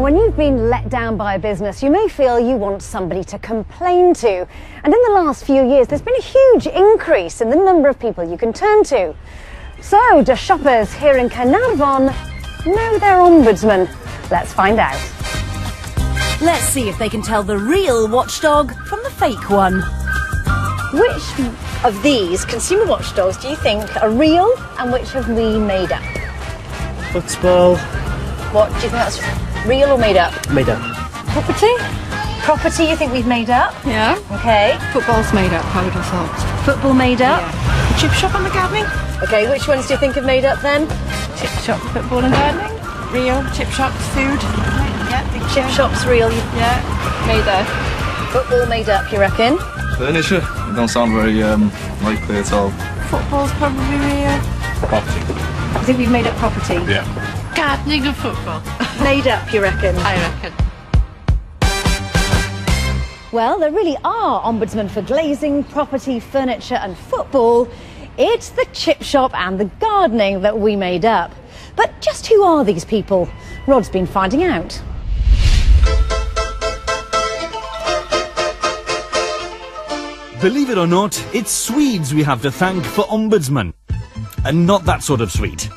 when you've been let down by a business, you may feel you want somebody to complain to. And in the last few years, there's been a huge increase in the number of people you can turn to. So, do shoppers here in Caernarfon know their ombudsman? Let's find out. Let's see if they can tell the real watchdog from the fake one. Which of these consumer watchdogs do you think are real and which have we made up? Football. What do you think that's real or made up? Made up. Property? Property you think we've made up? Yeah. Okay. Football's made up, I would have thought. Football made up? Yeah. Chip shop and the gardening? Okay, which ones do you think have made up then? Chip shop, football and gardening? Real. Chip shop, food? Yeah. Chip shop's real. Yeah. Made up. Football made up, you reckon? Furniture? It don't sound very likely at all. Football's probably real. Property. I think we've made up property. Yeah. Gardening and football. Made up, you reckon? I reckon. Well, there really are ombudsmen for glazing, property, furniture and football. It's the chip shop and the gardening that we made up. But just who are these people? Rod's been finding out. Believe it or not, it's Swedes we have to thank for ombudsman. And not that sort of Swede.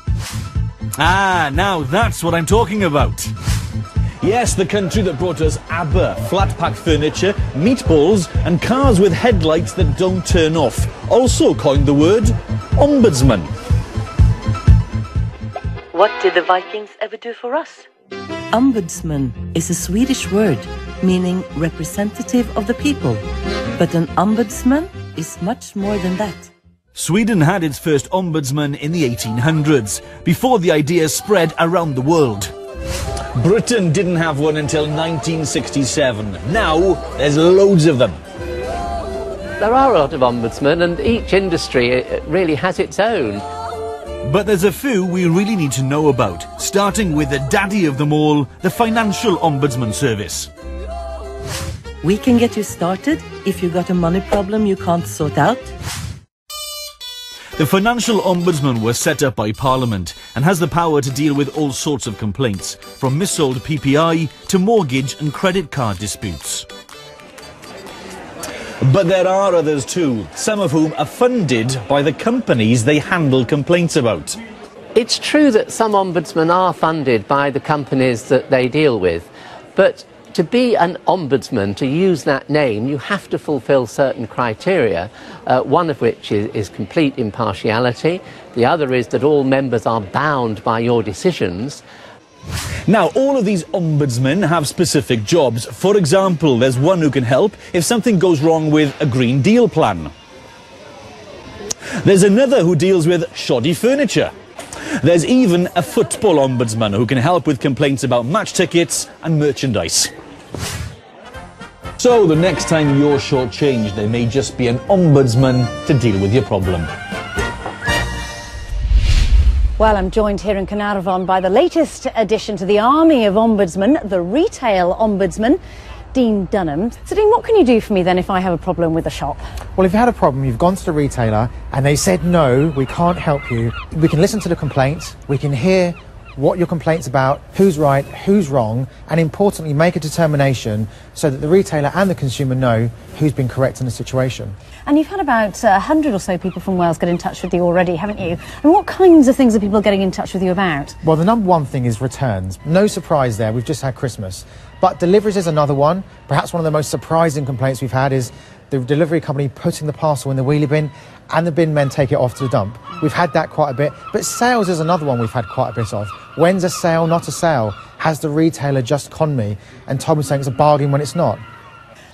Ah, now that's what I'm talking about. Yes, the country that brought us ABBA, flat-pack furniture, meatballs and cars with headlights that don't turn off. Also coined the word ombudsman. What did the Vikings ever do for us? Ombudsman is a Swedish word meaning representative of the people. But an ombudsman is much more than that. Sweden had its first ombudsman in the 1800s, before the idea spread around the world. Britain didn't have one until 1967. Now, there's loads of them. There are a lot of ombudsmen, and each industry really has its own. But there's a few we really need to know about, starting with the daddy of them all, the Financial Ombudsman Service. We can get you started if you've got a money problem you can't sort out. The Financial Ombudsman was set up by Parliament and has the power to deal with all sorts of complaints, from missold PPI to mortgage and credit card disputes. But there are others too, some of whom are funded by the companies they handle complaints about. It's true that some ombudsmen are funded by the companies that they deal with, but to be an ombudsman, to use that name, you have to fulfil certain criteria, one of which is complete impartiality. The other is that all members are bound by your decisions. Now, all of these ombudsmen have specific jobs. For example, there's one who can help if something goes wrong with a Green Deal plan. There's another who deals with shoddy furniture. There's even a football ombudsman who can help with complaints about match tickets and merchandise. So the next time you're shortchanged, there may just be an ombudsman to deal with your problem. Well, I'm joined here in Caernarfon by the latest addition to the army of ombudsmen, the Retail Ombudsman, Dean Dunham. So, Dean, what can you do for me then if I have a problem with a shop? Well, if you had a problem, you've gone to the retailer and they said, no, we can't help you. We can listen to the complaint, we can hear what your complaint's about, who's right, who's wrong, and importantly, make a determination so that the retailer and the consumer know who's been correct in the situation. And you've had about 100 or so people from Wales get in touch with you already, haven't you? And what kinds of things are people getting in touch with you about? Well, the number one thing is returns. No surprise there, we've just had Christmas. But deliveries is another one. Perhaps one of the most surprising complaints we've had is the delivery company putting the parcel in the wheelie bin and the bin men take it off to the dump. We've had that quite a bit. But sales is another one we've had quite a bit of. When's a sale not a sale? Has the retailer just conned me and told me saying it's a bargain when it's not?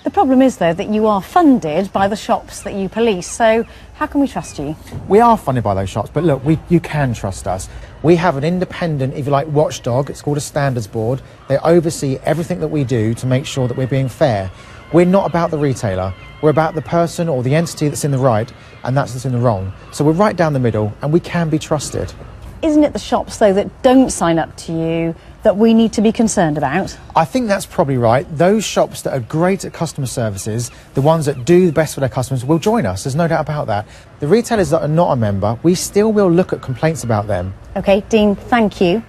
The problem is, though, that you are funded by the shops that you police, so how can we trust you? We are funded by those shops, but look, you can trust us. We have an independent, if you like, watchdog. It's called a standards board. They oversee everything that we do to make sure that we're being fair. We're not about the retailer. We're about the person or the entity that's in the right and that's in the wrong. So we're right down the middle and we can be trusted. Isn't it the shops, though, that don't sign up to you that we need to be concerned about? I think that's probably right. Those shops that are great at customer services, the ones that do the best for their customers, will join us. There's no doubt about that. The retailers that are not a member, we still will look at complaints about them. OK, Dean, thank you.